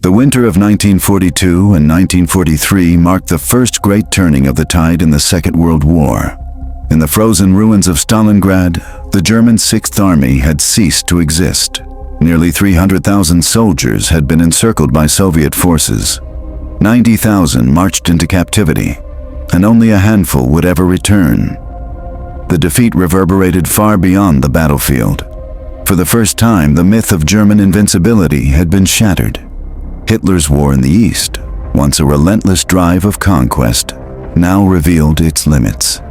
The winter of 1942 and 1943 marked the first great turning of the tide in the Second World War. In the frozen ruins of Stalingrad, the German Sixth Army had ceased to exist. Nearly 300,000 soldiers had been encircled by Soviet forces. 90,000 marched into captivity, and only a handful would ever return. The defeat reverberated far beyond the battlefield. For the first time, the myth of German invincibility had been shattered. Hitler's war in the East, once a relentless drive of conquest, now revealed its limits.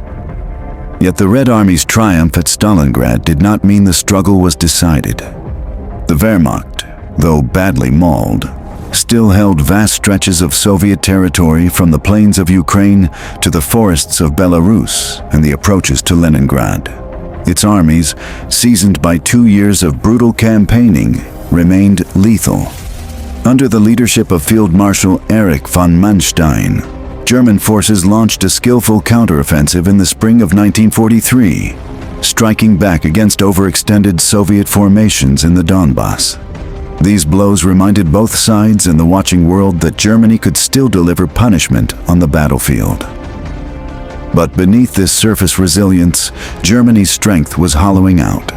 Yet the Red Army's triumph at Stalingrad did not mean the struggle was decided. The Wehrmacht, though badly mauled, still held vast stretches of Soviet territory from the plains of Ukraine to the forests of Belarus and the approaches to Leningrad. Its armies, seasoned by 2 years of brutal campaigning, remained lethal. Under the leadership of Field Marshal Erich von Manstein, German forces launched a skillful counteroffensive in the spring of 1943, striking back against overextended Soviet formations in the Donbass. These blows reminded both sides and the watching world that Germany could still deliver punishment on the battlefield. But beneath this surface resilience, Germany's strength was hollowing out.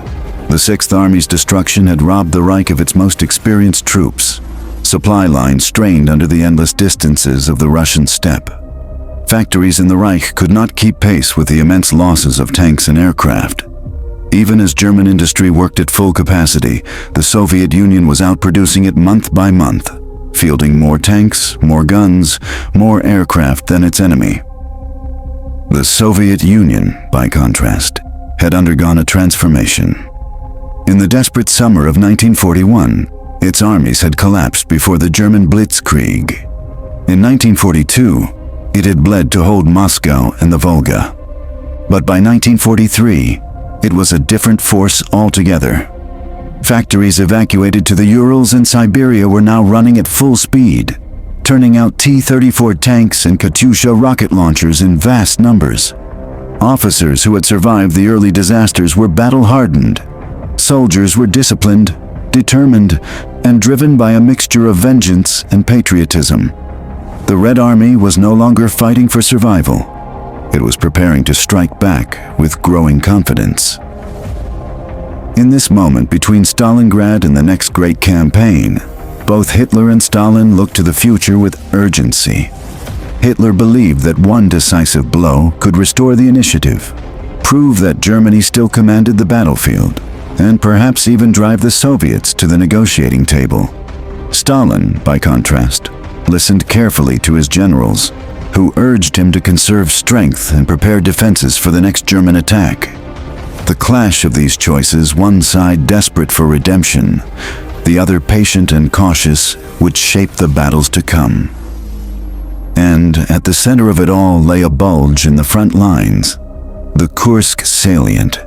The Sixth Army's destruction had robbed the Reich of its most experienced troops. Supply lines strained under the endless distances of the Russian steppe. Factories in the Reich could not keep pace with the immense losses of tanks and aircraft. Even as German industry worked at full capacity, the Soviet Union was outproducing it month by month, fielding more tanks, more guns, more aircraft than its enemy. The Soviet Union, by contrast, had undergone a transformation. In the desperate summer of 1941, its armies had collapsed before the German Blitzkrieg. In 1942, it had bled to hold Moscow and the Volga. But by 1943, it was a different force altogether. Factories evacuated to the Urals and Siberia were now running at full speed, turning out T-34 tanks and Katyusha rocket launchers in vast numbers. Officers who had survived the early disasters were battle-hardened. Soldiers were disciplined, determined, and driven by a mixture of vengeance and patriotism. The Red Army was no longer fighting for survival. It was preparing to strike back with growing confidence. In this moment between Stalingrad and the next great campaign, both Hitler and Stalin looked to the future with urgency. Hitler believed that one decisive blow could restore the initiative, prove that Germany still commanded the battlefield, and perhaps even drive the Soviets to the negotiating table. Stalin, by contrast, listened carefully to his generals, who urged him to conserve strength and prepare defenses for the next German attack. The clash of these choices, one side desperate for redemption, the other patient and cautious, would shape the battles to come. And at the center of it all lay a bulge in the front lines, the Kursk salient,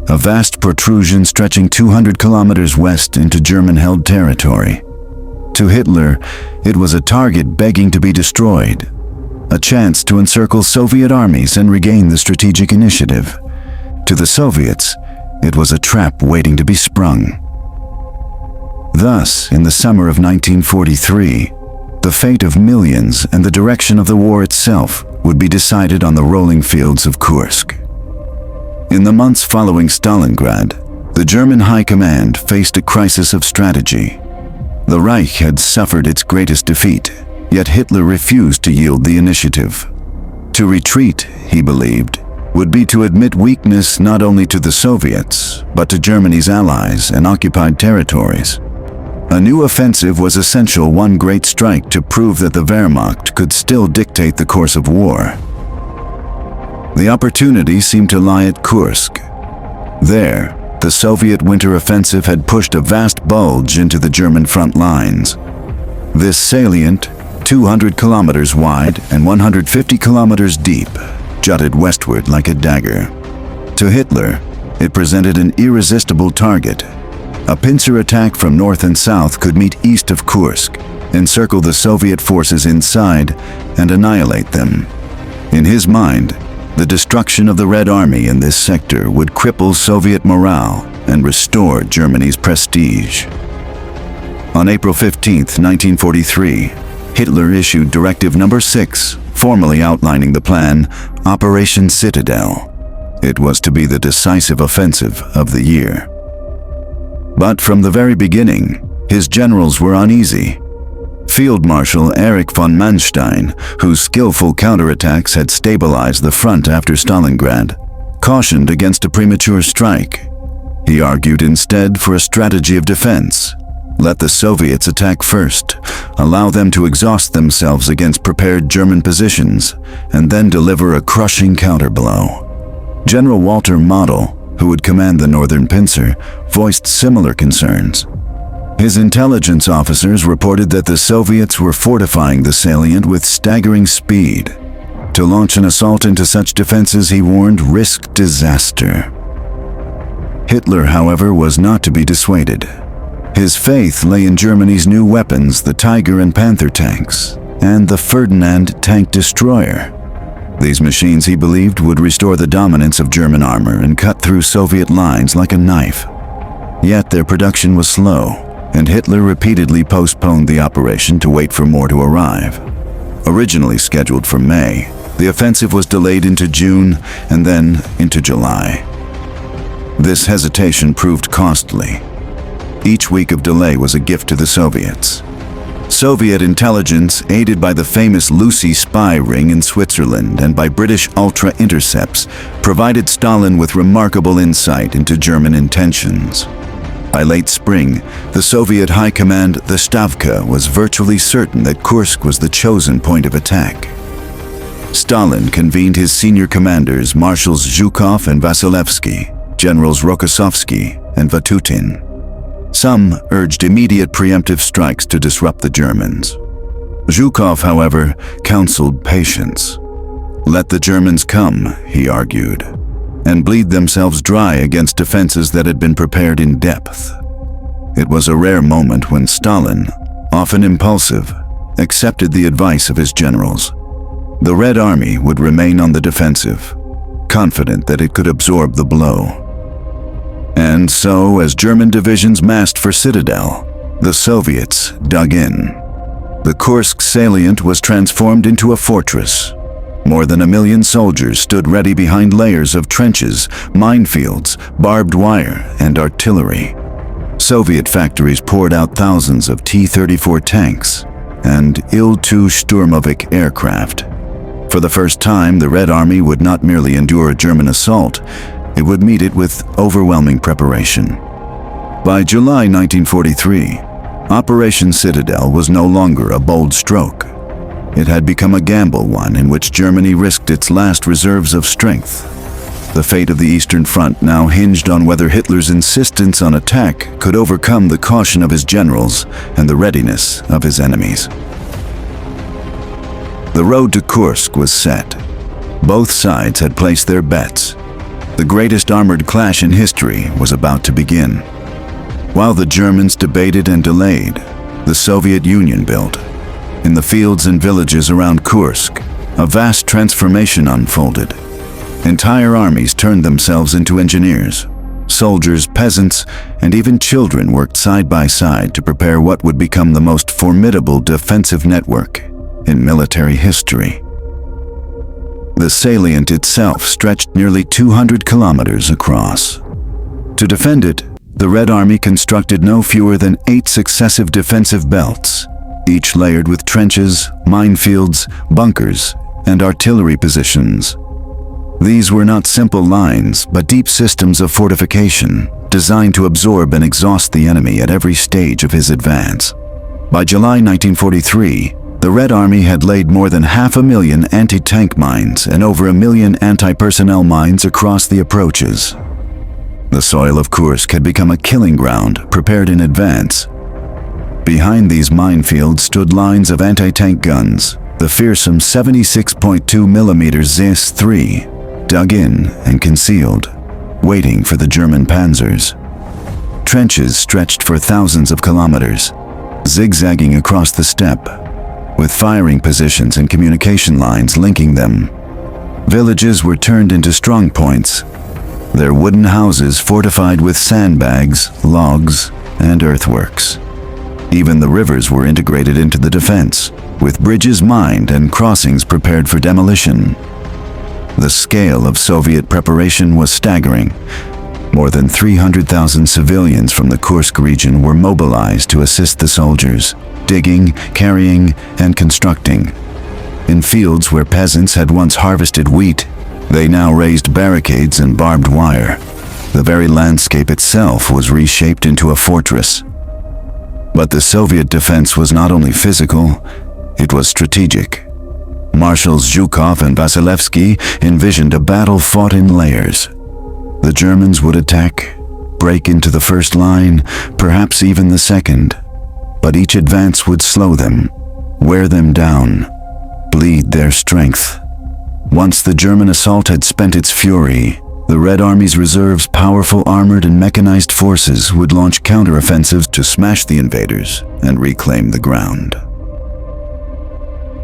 a vast protrusion stretching 200 kilometers west into German-held territory. To Hitler, it was a target begging to be destroyed, a chance to encircle Soviet armies and regain the strategic initiative. To the Soviets, it was a trap waiting to be sprung. Thus, in the summer of 1943, the fate of millions and the direction of the war itself would be decided on the rolling fields of Kursk. In the months following Stalingrad, the German High Command faced a crisis of strategy. The Reich had suffered its greatest defeat, yet Hitler refused to yield the initiative. To retreat, he believed, would be to admit weakness not only to the Soviets, but to Germany's allies and occupied territories. A new offensive was essential, one great strike to prove that the Wehrmacht could still dictate the course of war. The opportunity seemed to lie at Kursk. There, the Soviet winter offensive had pushed a vast bulge into the German front lines. This salient, 200 kilometers wide and 150 kilometers deep, jutted westward like a dagger. To Hitler, it presented an irresistible target. A pincer attack from north and south could meet east of Kursk, encircle the Soviet forces inside, and annihilate them. In his mind, the destruction of the Red Army in this sector would cripple Soviet morale and restore Germany's prestige. On April 15, 1943, Hitler issued Directive Number 6, formally outlining the plan, Operation Citadel. It was to be the decisive offensive of the year. But from the very beginning, his generals were uneasy. Field Marshal Erich von Manstein, whose skillful counterattacks had stabilized the front after Stalingrad, cautioned against a premature strike. He argued instead for a strategy of defense. Let the Soviets attack first, allow them to exhaust themselves against prepared German positions, and then deliver a crushing counterblow. General Walter Model, who would command the Northern Pincer, voiced similar concerns. His intelligence officers reported that the Soviets were fortifying the salient with staggering speed. To launch an assault into such defenses, he warned, risked disaster. Hitler, however, was not to be dissuaded. His faith lay in Germany's new weapons, the Tiger and Panther tanks, and the Ferdinand tank destroyer. These machines, he believed, would restore the dominance of German armor and cut through Soviet lines like a knife. Yet their production was slow, and Hitler repeatedly postponed the operation to wait for more to arrive. Originally scheduled for May, the offensive was delayed into June and then into July. This hesitation proved costly. Each week of delay was a gift to the Soviets. Soviet intelligence, aided by the famous Lucy spy ring in Switzerland and by British ultra-intercepts, provided Stalin with remarkable insight into German intentions. By late spring, the Soviet High Command, the Stavka, was virtually certain that Kursk was the chosen point of attack. Stalin convened his senior commanders, Marshals Zhukov and Vasilevsky, Generals Rokossovsky and Vatutin. Some urged immediate preemptive strikes to disrupt the Germans. Zhukov, however, counseled patience. Let the Germans come, he argued, and bleed themselves dry against defenses that had been prepared in depth. It was a rare moment when Stalin, often impulsive, accepted the advice of his generals. The Red Army would remain on the defensive, confident that it could absorb the blow. And so, as German divisions massed for Citadel, the Soviets dug in. The Kursk salient was transformed into a fortress. More than 1 million soldiers stood ready behind layers of trenches, minefields, barbed wire, and artillery. Soviet factories poured out thousands of T-34 tanks and Il-2 Sturmovik aircraft. For the first time, the Red Army would not merely endure a German assault, it would meet it with overwhelming preparation. By July 1943, Operation Citadel was no longer a bold stroke. It had become a gamble, one in which Germany risked its last reserves of strength. The fate of the Eastern Front now hinged on whether Hitler's insistence on attack could overcome the caution of his generals and the readiness of his enemies. The road to Kursk was set. Both sides had placed their bets. The greatest armored clash in history was about to begin. While the Germans debated and delayed, the Soviet Union built. In the fields and villages around Kursk, a vast transformation unfolded. Entire armies turned themselves into engineers. Soldiers, peasants, and even children worked side by side to prepare what would become the most formidable defensive network in military history. The salient itself stretched nearly 200 kilometers across. To defend it, the Red Army constructed no fewer than 8 successive defensive belts, each layered with trenches, minefields, bunkers, and artillery positions. These were not simple lines, but deep systems of fortification, designed to absorb and exhaust the enemy at every stage of his advance. By July 1943, the Red Army had laid more than 500,000 anti-tank mines and over 1 million anti-personnel mines across the approaches. The soil of Kursk had become a killing ground, prepared in advance. Behind these minefields stood lines of anti-tank guns, the fearsome 76.2mm ZIS-3, dug in and concealed, waiting for the German panzers. Trenches stretched for thousands of kilometers, zigzagging across the steppe, with firing positions and communication lines linking them. Villages were turned into strongpoints, their wooden houses fortified with sandbags, logs, and earthworks. Even the rivers were integrated into the defense, with bridges mined and crossings prepared for demolition. The scale of Soviet preparation was staggering. More than 300,000 civilians from the Kursk region were mobilized to assist the soldiers, digging, carrying, and constructing. In fields where peasants had once harvested wheat, they now raised barricades and barbed wire. The very landscape itself was reshaped into a fortress. But the Soviet defense was not only physical, it was strategic. Marshals Zhukov and Vasilevsky envisioned a battle fought in layers. The Germans would attack, break into the first line, perhaps even the second. But each advance would slow them, wear them down, bleed their strength. Once the German assault had spent its fury, the Red Army's reserve's powerful armored and mechanized forces would launch counteroffensives to smash the invaders and reclaim the ground.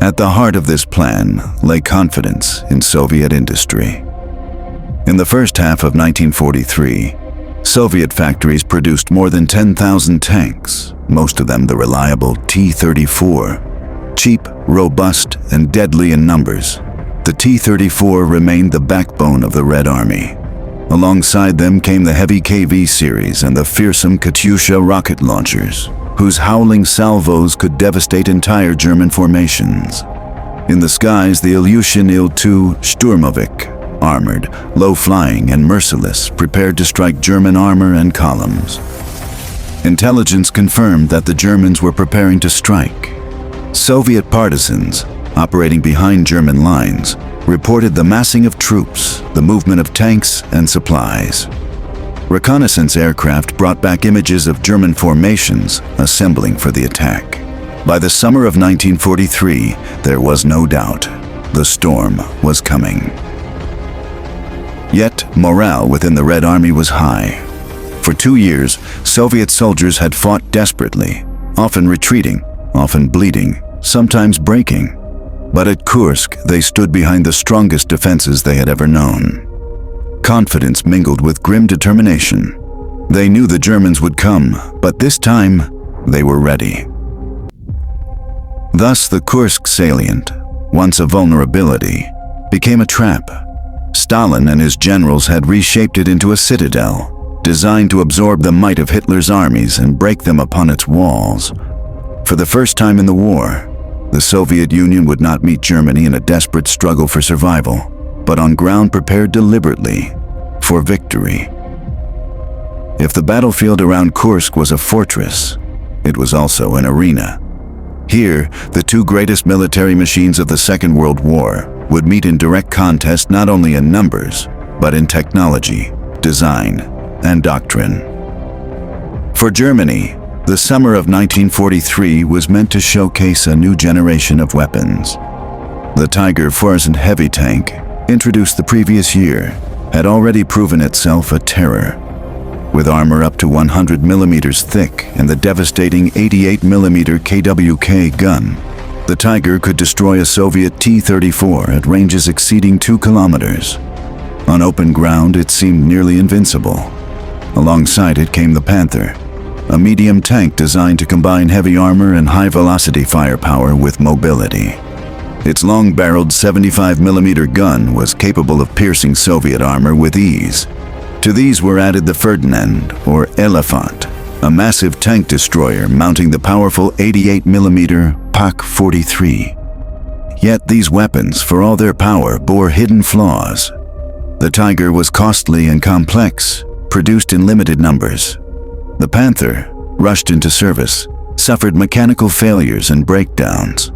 At the heart of this plan lay confidence in Soviet industry. In the first half of 1943, Soviet factories produced more than 10,000 tanks, most of them the reliable T-34. Cheap, robust, and deadly in numbers, the T-34 remained the backbone of the Red Army. Alongside them came the heavy KV series and the fearsome Katyusha rocket launchers, whose howling salvos could devastate entire German formations. In the skies, the Ilyushin Il-2 Sturmovik, armored, low-flying, and merciless, prepared to strike German armor and columns. Intelligence confirmed that the Germans were preparing to strike. Soviet partisans, operating behind German lines, reported the massing of troops, the movement of tanks and supplies. Reconnaissance aircraft brought back images of German formations assembling for the attack. By the summer of 1943, there was no doubt. The storm was coming. Yet, morale within the Red Army was high. For 2 years, Soviet soldiers had fought desperately, often retreating, often bleeding, sometimes breaking. But at Kursk, they stood behind the strongest defenses they had ever known. Confidence mingled with grim determination. They knew the Germans would come, but this time, they were ready. Thus, the Kursk salient, once a vulnerability, became a trap. Stalin and his generals had reshaped it into a citadel, designed to absorb the might of Hitler's armies and break them upon its walls. For the first time in the war, the Soviet Union would not meet Germany in a desperate struggle for survival, but on ground prepared deliberately for victory. If the battlefield around Kursk was a fortress, it was also an arena. Here, the two greatest military machines of the Second World War would meet in direct contest not only in numbers, but in technology, design, and doctrine. For Germany, the summer of 1943 was meant to showcase a new generation of weapons. The Tiger 4 heavy tank, introduced the previous year, had already proven itself a terror. With armor up to 100 millimeters thick and the devastating 88 millimeter KWK gun, the Tiger could destroy a Soviet T-34 at ranges exceeding 2 kilometers. On open ground, it seemed nearly invincible. Alongside it came the Panther, a medium tank designed to combine heavy armor and high-velocity firepower with mobility. Its long-barreled 75mm gun was capable of piercing Soviet armor with ease. To these were added the Ferdinand, or Elephant, a massive tank destroyer mounting the powerful 88mm Pak-43. Yet these weapons, for all their power, bore hidden flaws. The Tiger was costly and complex, produced in limited numbers. The Panther, rushed into service, suffered mechanical failures and breakdowns.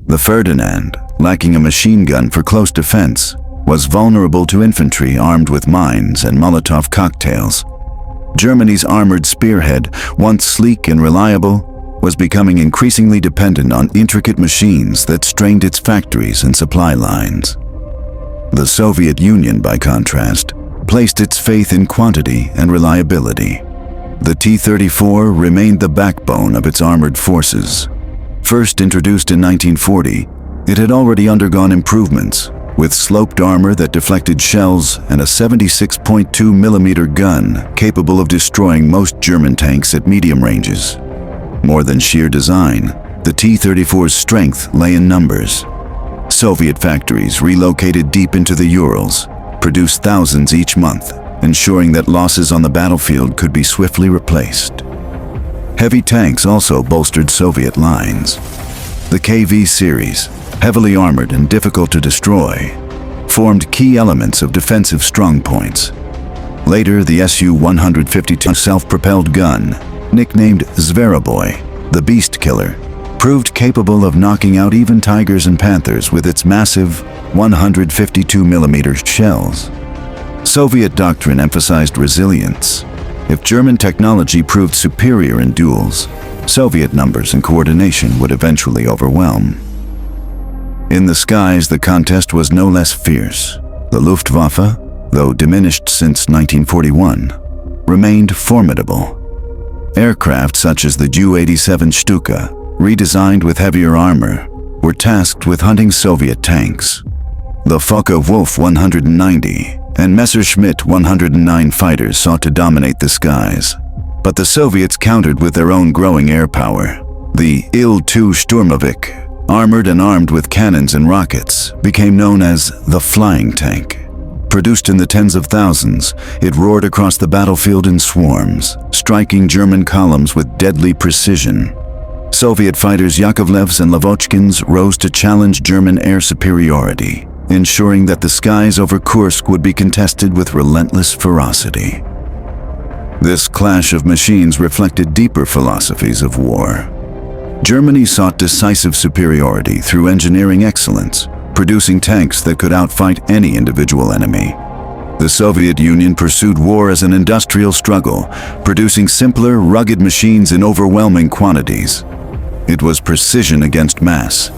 The Ferdinand, lacking a machine gun for close defense, was vulnerable to infantry armed with mines and Molotov cocktails. Germany's armored spearhead, once sleek and reliable, was becoming increasingly dependent on intricate machines that strained its factories and supply lines. The Soviet Union, by contrast, placed its faith in quantity and reliability. The T-34 remained the backbone of its armored forces. First introduced in 1940, it had already undergone improvements, with sloped armor that deflected shells and a 76.2mm gun capable of destroying most German tanks at medium ranges. More than sheer design, the T-34's strength lay in numbers. Soviet factories relocated deep into the Urals produced thousands each month, ensuring that losses on the battlefield could be swiftly replaced. Heavy tanks also bolstered Soviet lines. The KV series, heavily armored and difficult to destroy, formed key elements of defensive strongpoints. Later, the Su-152 self-propelled gun, nicknamed Zveroboy, the Beast Killer, proved capable of knocking out even Tigers and Panthers with its massive 152mm shells. Soviet doctrine emphasized resilience. If German technology proved superior in duels, Soviet numbers and coordination would eventually overwhelm. In the skies, the contest was no less fierce. The Luftwaffe, though diminished since 1941, remained formidable. Aircraft such as the Ju-87 Stuka, redesigned with heavier armor, were tasked with hunting Soviet tanks. The Focke-Wulf 190 and Messerschmitt 109 fighters sought to dominate the skies, but the Soviets countered with their own growing air power. The Il-2 Sturmovik, armored and armed with cannons and rockets, became known as the flying tank. Produced in the tens of thousands, it roared across the battlefield in swarms, striking German columns with deadly precision. Soviet fighters Yakovlevs and Lavochkins rose to challenge German air superiority, ensuring that the skies over Kursk would be contested with relentless ferocity. This clash of machines reflected deeper philosophies of war. Germany sought decisive superiority through engineering excellence, producing tanks that could outfight any individual enemy. The Soviet Union pursued war as an industrial struggle, producing simpler, rugged machines in overwhelming quantities. It was precision against mass,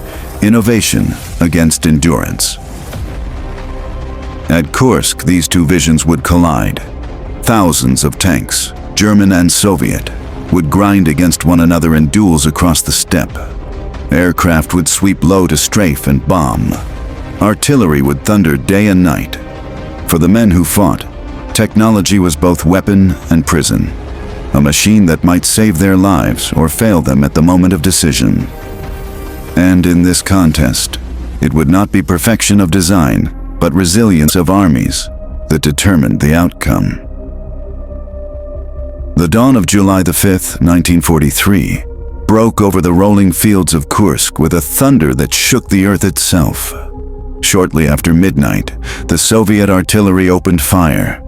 innovation against endurance. At Kursk, these two visions would collide. Thousands of tanks, German and Soviet, would grind against one another in duels across the steppe. Aircraft would sweep low to strafe and bomb. Artillery would thunder day and night. For the men who fought, technology was both weapon and prison, a machine that might save their lives or fail them at the moment of decision. And in this contest, it would not be perfection of design, but resilience of armies that determined the outcome. The dawn of July 5, 1943, broke over the rolling fields of Kursk with a thunder that shook the earth itself. Shortly after midnight, the Soviet artillery opened fire.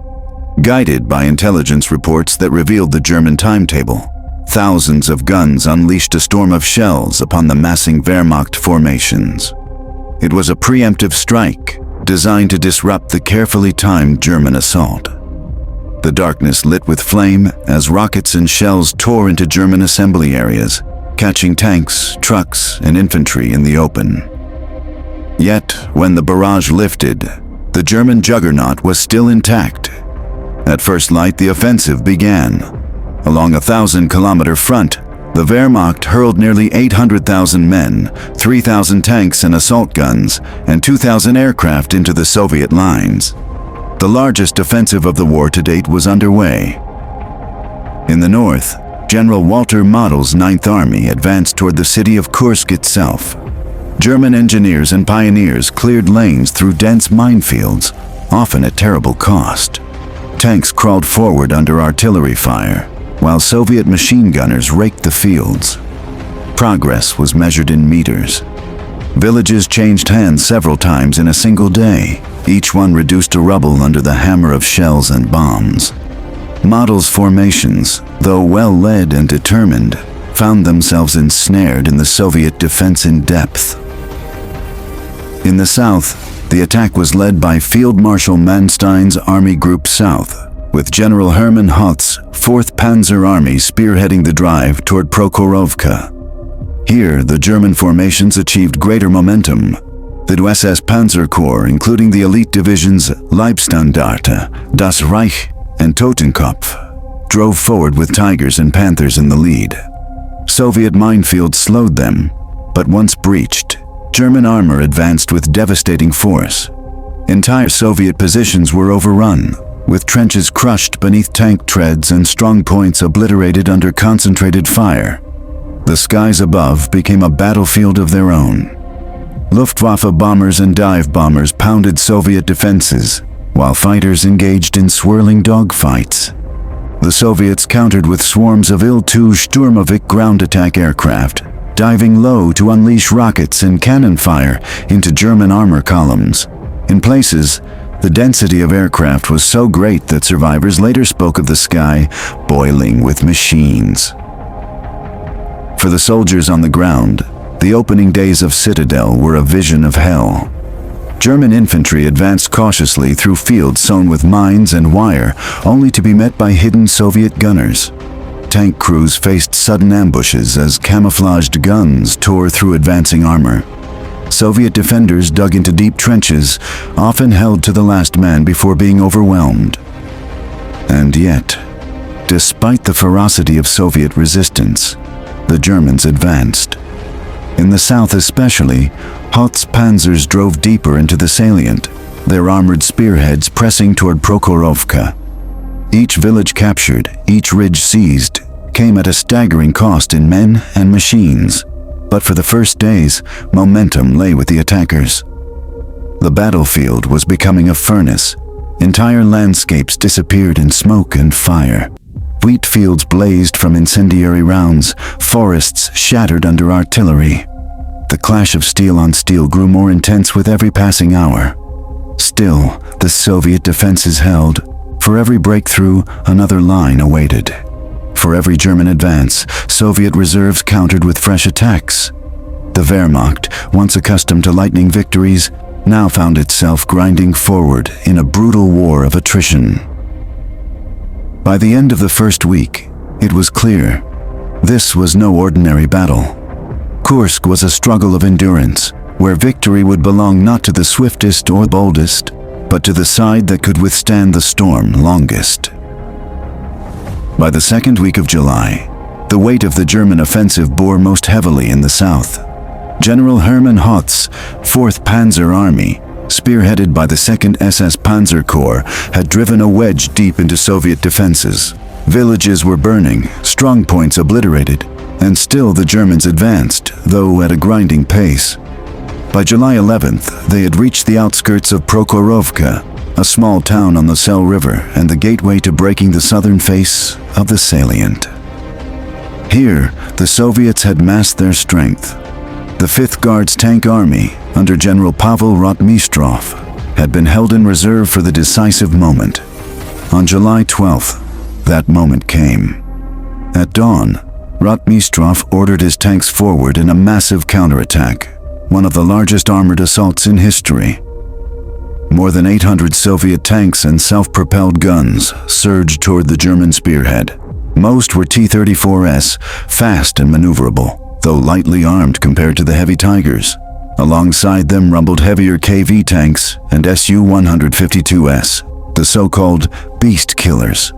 Guided by intelligence reports that revealed the German timetable, thousands of guns unleashed a storm of shells upon the massing Wehrmacht formations. It was a preemptive strike, designed to disrupt the carefully timed German assault. The darkness lit with flame as rockets and shells tore into German assembly areas, catching tanks, trucks, and infantry in the open. Yet, when the barrage lifted, the German juggernaut was still intact. At first light, the offensive began. Along a 1,000-kilometer front, the Wehrmacht hurled nearly 800,000 men, 3,000 tanks and assault guns, and 2,000 aircraft into the Soviet lines. The largest offensive of the war to date was underway. In the north, General Walter Model's Ninth Army advanced toward the city of Kursk itself. German engineers and pioneers cleared lanes through dense minefields, often at terrible cost. Tanks crawled forward under artillery fire, while Soviet machine gunners raked the fields. Progress was measured in meters. Villages changed hands several times in a single day, each one reduced to rubble under the hammer of shells and bombs. Model's formations, though well-led and determined, found themselves ensnared in the Soviet defense in depth. In the south, the attack was led by Field Marshal Manstein's Army Group South, with General Hermann Hoth's 4th Panzer Army spearheading the drive toward Prokhorovka. Here, the German formations achieved greater momentum. The SS Panzer Corps, including the elite divisions Leibstandarte, Das Reich, and Totenkopf, drove forward with Tigers and Panthers in the lead. Soviet minefields slowed them, but once breached, German armor advanced with devastating force. Entire Soviet positions were overrun, with trenches crushed beneath tank treads and strong points obliterated under concentrated fire. The skies above became a battlefield of their own. Luftwaffe bombers and dive bombers pounded Soviet defenses, while fighters engaged in swirling dogfights. The Soviets countered with swarms of Il-2 Sturmovik ground attack aircraft, diving low to unleash rockets and cannon fire into German armor columns. In places, the density of aircraft was so great that survivors later spoke of the sky boiling with machines. For the soldiers on the ground, the opening days of Citadel were a vision of hell. German infantry advanced cautiously through fields sown with mines and wire, only to be met by hidden Soviet gunners. Tank crews faced sudden ambushes as camouflaged guns tore through advancing armor. Soviet defenders dug into deep trenches, often held to the last man before being overwhelmed. And yet, despite the ferocity of Soviet resistance, the Germans advanced. In the south especially, Hoth's panzers drove deeper into the salient, their armored spearheads pressing toward Prokhorovka. Each village captured, each ridge seized, came at a staggering cost in men and machines. But for the first days, momentum lay with the attackers. The battlefield was becoming a furnace. Entire landscapes disappeared in smoke and fire. Wheat fields blazed from incendiary rounds, forests shattered under artillery. The clash of steel on steel grew more intense with every passing hour. Still, the Soviet defenses held. For every breakthrough, another line awaited. For every German advance, Soviet reserves countered with fresh attacks. The Wehrmacht, once accustomed to lightning victories, now found itself grinding forward in a brutal war of attrition. By the end of the first week, it was clear this was no ordinary battle. Kursk was a struggle of endurance, where victory would belong not to the swiftest or boldest, but to the side that could withstand the storm longest. By the second week of July, the weight of the German offensive bore most heavily in the south. General Hermann Hoth's 4th Panzer Army, spearheaded by the 2nd SS Panzer Corps, had driven a wedge deep into Soviet defenses. Villages were burning, strongpoints obliterated, and still the Germans advanced, though at a grinding pace. By July 11th, they had reached the outskirts of Prokhorovka, a small town on the Sel River and the gateway to breaking the southern face of the salient. Here, the Soviets had massed their strength. The 5th Guards Tank Army, under General Pavel Rotmistrov, had been held in reserve for the decisive moment. On July 12th, that moment came. At dawn, Rotmistrov ordered his tanks forward in a massive counterattack, one of the largest armored assaults in history. More than 800 Soviet tanks and self-propelled guns surged toward the German spearhead. Most were T-34s, fast and maneuverable, though lightly armed compared to the heavy Tigers. Alongside them rumbled heavier KV tanks and Su-152s, the so-called beast killers.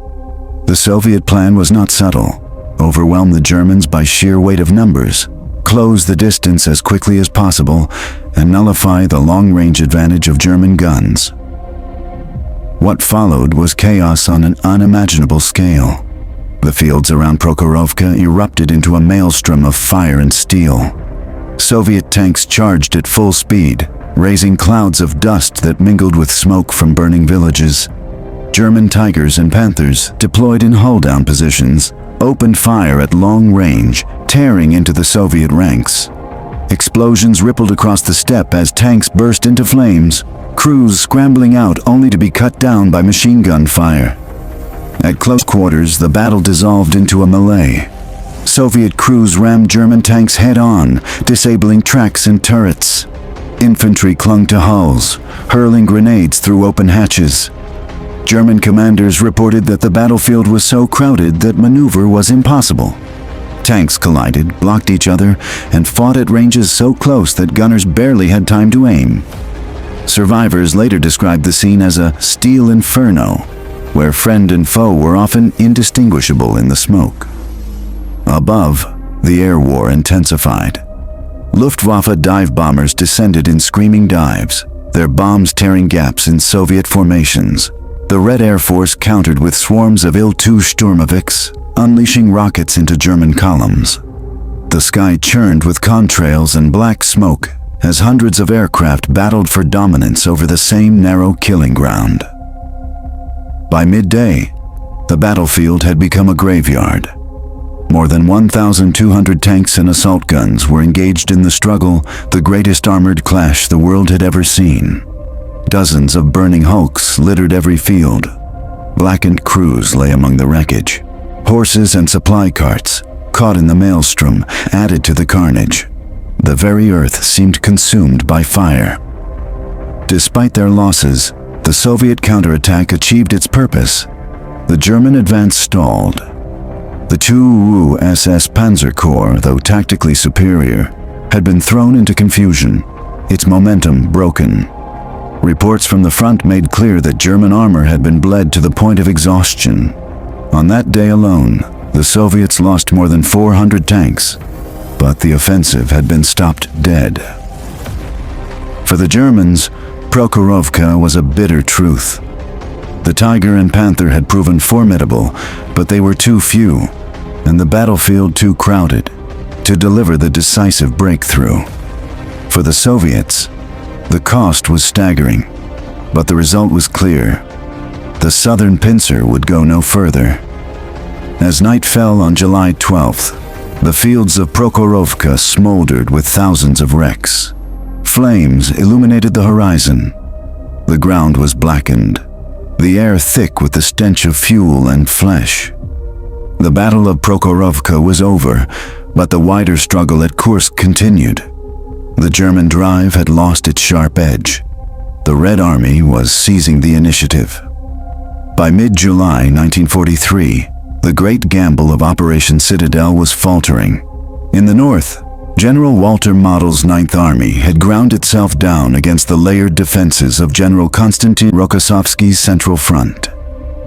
The Soviet plan was not subtle. Overwhelm the Germans by sheer weight of numbers, close the distance as quickly as possible, and nullify the long-range advantage of German guns. What followed was chaos on an unimaginable scale. The fields around Prokhorovka erupted into a maelstrom of fire and steel. Soviet tanks charged at full speed, raising clouds of dust that mingled with smoke from burning villages. German Tigers and Panthers, deployed in hull-down positions, opened fire at long range, tearing into the Soviet ranks. Explosions rippled across the steppe as tanks burst into flames, crews scrambling out only to be cut down by machine gun fire. At close quarters, the battle dissolved into a melee. Soviet crews rammed German tanks head-on, disabling tracks and turrets. Infantry clung to hulls, hurling grenades through open hatches. German commanders reported that the battlefield was so crowded that maneuver was impossible. Tanks collided, blocked each other, and fought at ranges so close that gunners barely had time to aim. Survivors later described the scene as a steel inferno, where friend and foe were often indistinguishable in the smoke. Above, the air war intensified. Luftwaffe dive bombers descended in screaming dives, their bombs tearing gaps in Soviet formations. The Red Air Force countered with swarms of Il-2 Sturmoviks, unleashing rockets into German columns. The sky churned with contrails and black smoke as hundreds of aircraft battled for dominance over the same narrow killing ground. By midday, the battlefield had become a graveyard. More than 1,200 tanks and assault guns were engaged in the struggle, the greatest armored clash the world had ever seen. Dozens of burning hulks littered every field. Blackened crews lay among the wreckage. Horses and supply carts, caught in the maelstrom, added to the carnage. The very earth seemed consumed by fire. Despite their losses, the Soviet counterattack achieved its purpose. The German advance stalled. The 2 SS Panzer Corps, though tactically superior, had been thrown into confusion, its momentum broken. Reports from the front made clear that German armor had been bled to the point of exhaustion. On that day alone, the Soviets lost more than 400 tanks, but the offensive had been stopped dead. For the Germans, Prokhorovka was a bitter truth. The Tiger and Panther had proven formidable, but they were too few, and the battlefield too crowded, to deliver the decisive breakthrough. For the Soviets, the cost was staggering, but the result was clear. The southern pincer would go no further. As night fell on July 12th, the fields of Prokhorovka smoldered with thousands of wrecks. Flames illuminated the horizon. The ground was blackened, the air thick with the stench of fuel and flesh. The Battle of Prokhorovka was over, but the wider struggle at Kursk continued. The German drive had lost its sharp edge. The Red Army was seizing the initiative. By mid-July 1943, the great gamble of Operation Citadel was faltering. In the north, General Walter Model's Ninth Army had ground itself down against the layered defenses of General Konstantin Rokossovsky's Central Front.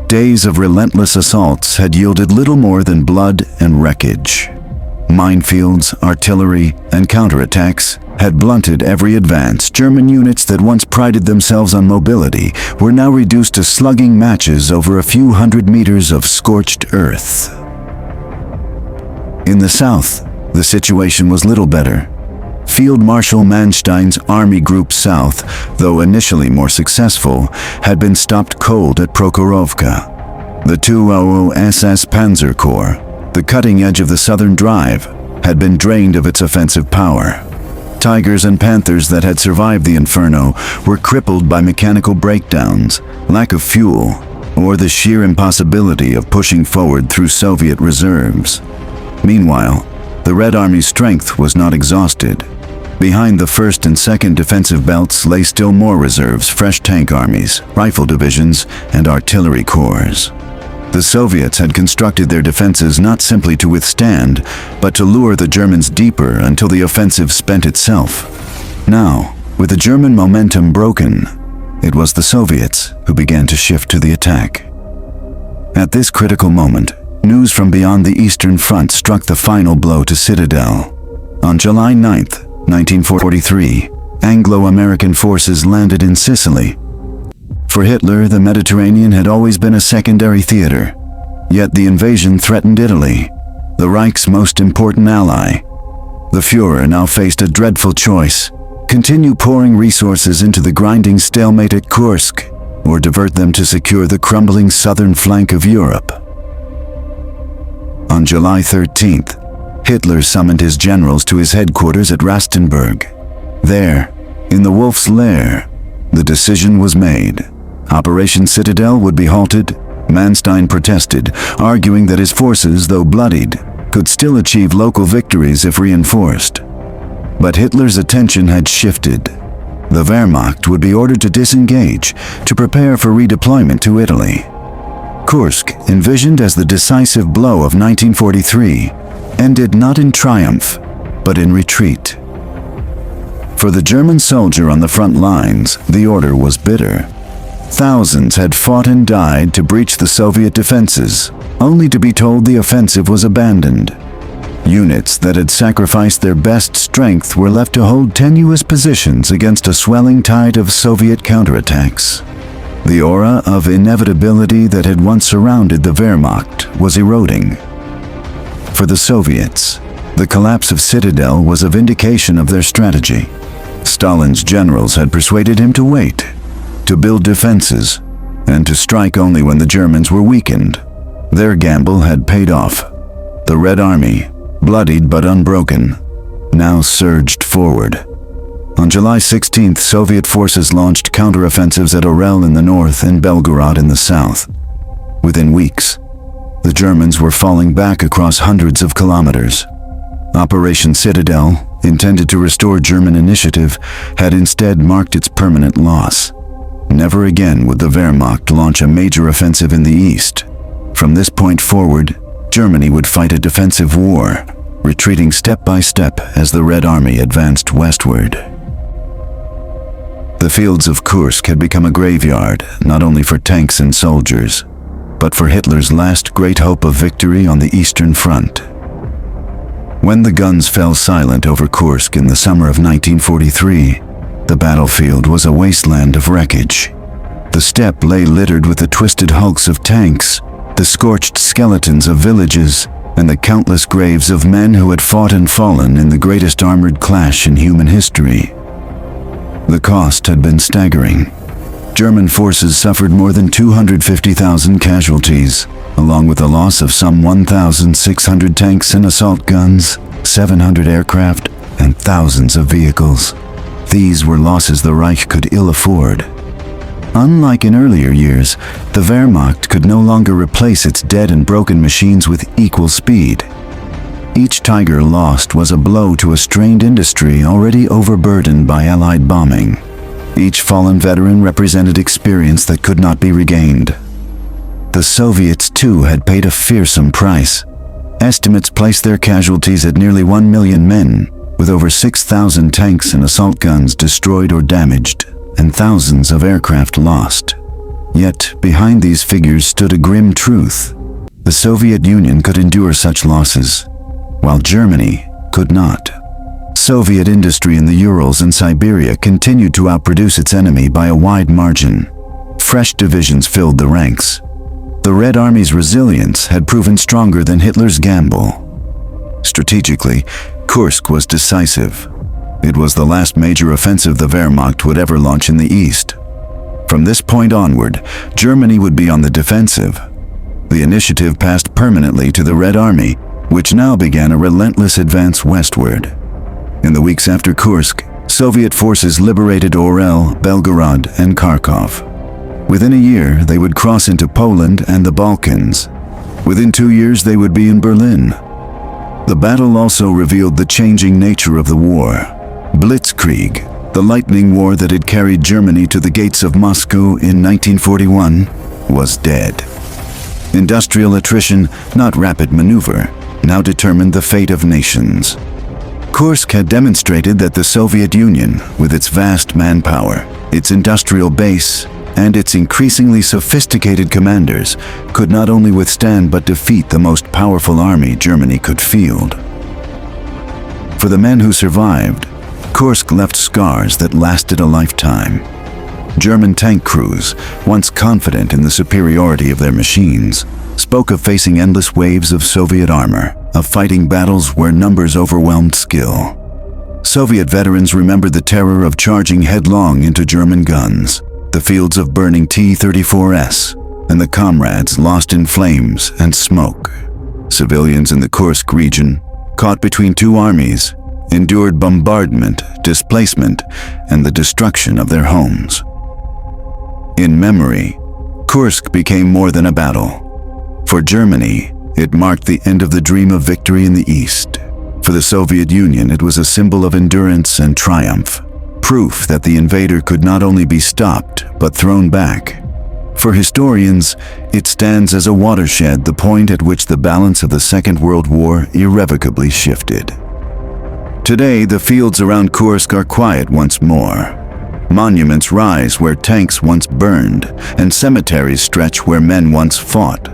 Days of relentless assaults had yielded little more than blood and wreckage. Minefields, artillery, and counterattacks had blunted every advance. German units that once prided themselves on mobility were now reduced to slugging matches over a few hundred meters of scorched earth. In the south, the situation was little better. Field Marshal Manstein's Army Group South, though initially more successful, had been stopped cold at Prokhorovka. The 2 SS Panzer Corps, the cutting edge of the southern drive, had been drained of its offensive power. Tigers and Panthers that had survived the inferno were crippled by mechanical breakdowns, lack of fuel, or the sheer impossibility of pushing forward through Soviet reserves. Meanwhile, the Red Army's strength was not exhausted. Behind the 1st and 2nd defensive belts lay still more reserves, fresh tank armies, rifle divisions, and artillery corps. The Soviets had constructed their defenses not simply to withstand, but to lure the Germans deeper until the offensive spent itself. Now, with the German momentum broken, it was the Soviets who began to shift to the attack. At this critical moment, news from beyond the Eastern Front struck the final blow to Citadel. On July 9th, 1943, Anglo-American forces landed in Sicily. For Hitler, the Mediterranean had always been a secondary theater. Yet the invasion threatened Italy, the Reich's most important ally. The Führer now faced a dreadful choice: continue pouring resources into the grinding stalemate at Kursk, or divert them to secure the crumbling southern flank of Europe. On July 13th, Hitler summoned his generals to his headquarters at Rastenburg. There, in the Wolf's Lair, the decision was made. Operation Citadel would be halted. Manstein protested, arguing that his forces, though bloodied, could still achieve local victories if reinforced. But Hitler's attention had shifted. The Wehrmacht would be ordered to disengage, to prepare for redeployment to Italy. Kursk, envisioned as the decisive blow of 1943, ended not in triumph, but in retreat. For the German soldier on the front lines, the order was bitter. Thousands had fought and died to breach the Soviet defenses, only to be told the offensive was abandoned. Units that had sacrificed their best strength were left to hold tenuous positions against a swelling tide of Soviet counterattacks. The aura of inevitability that had once surrounded the Wehrmacht was eroding. For the Soviets, The collapse of Citadel was a vindication of their strategy. Stalin's generals had persuaded him to wait, to build defenses, and to strike only when the Germans were weakened. Their gamble had paid off. The Red Army, bloodied but unbroken, now surged forward. On July 16th, Soviet forces launched counteroffensives at Orel in the north and Belgorod in the south. Within weeks, the Germans were falling back across hundreds of kilometers. Operation Citadel, intended to restore German initiative, had instead marked its permanent loss. Never again would the Wehrmacht launch a major offensive in the east. From this point forward, Germany would fight a defensive war, retreating step by step as the Red Army advanced westward. The fields of Kursk had become a graveyard, not only for tanks and soldiers, but for Hitler's last great hope of victory on the Eastern Front. When the guns fell silent over Kursk in the summer of 1943, the battlefield was a wasteland of wreckage. The steppe lay littered with the twisted hulks of tanks, the scorched skeletons of villages, and the countless graves of men who had fought and fallen in the greatest armored clash in human history. The cost had been staggering. German forces suffered more than 250,000 casualties, along with the loss of some 1,600 tanks and assault guns, 700 aircraft, and thousands of vehicles. These were losses the Reich could ill afford. Unlike in earlier years, the Wehrmacht could no longer replace its dead and broken machines with equal speed. Each Tiger lost was a blow to a strained industry already overburdened by Allied bombing. Each fallen veteran represented experience that could not be regained. The Soviets, too, had paid a fearsome price. Estimates placed their casualties at nearly 1 million men, with over 6,000 tanks and assault guns destroyed or damaged, and thousands of aircraft lost. Yet, behind these figures stood a grim truth. The Soviet Union could endure such losses, while Germany could not. Soviet industry in the Urals and Siberia continued to outproduce its enemy by a wide margin. Fresh divisions filled the ranks. The Red Army's resilience had proven stronger than Hitler's gamble. Strategically, Kursk was decisive. It was the last major offensive the Wehrmacht would ever launch in the east. From this point onward, Germany would be on the defensive. The initiative passed permanently to the Red Army, which now began a relentless advance westward. In the weeks after Kursk, Soviet forces liberated Orel, Belgorod, and Kharkov. Within a year, they would cross into Poland and the Balkans. Within 2 years, they would be in Berlin. The battle also revealed the changing nature of the war. Blitzkrieg, the lightning war that had carried Germany to the gates of Moscow in 1941, was dead. Industrial attrition, not rapid maneuver, now determined the fate of nations. Kursk had demonstrated that the Soviet Union, with its vast manpower, its industrial base, and its increasingly sophisticated commanders, could not only withstand but defeat the most powerful army Germany could field. For the men who survived, Kursk left scars that lasted a lifetime. German tank crews, once confident in the superiority of their machines, spoke of facing endless waves of Soviet armor, of fighting battles where numbers overwhelmed skill. Soviet veterans remembered the terror of charging headlong into German guns, the fields of burning T-34s, and the comrades lost in flames and smoke. Civilians in the Kursk region, caught between two armies, endured bombardment, displacement, and the destruction of their homes. In memory, Kursk became more than a battle. For Germany, it marked the end of the dream of victory in the East. For the Soviet Union, it was a symbol of endurance and triumph, proof that the invader could not only be stopped, but thrown back. For historians, it stands as a watershed, the point at which the balance of the Second World War irrevocably shifted. Today, the fields around Kursk are quiet once more. Monuments rise where tanks once burned, and cemeteries stretch where men once fought.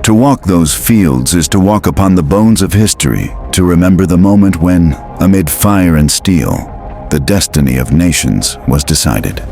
To walk those fields is to walk upon the bones of history, to remember the moment when, amid fire and steel, the destiny of nations was decided.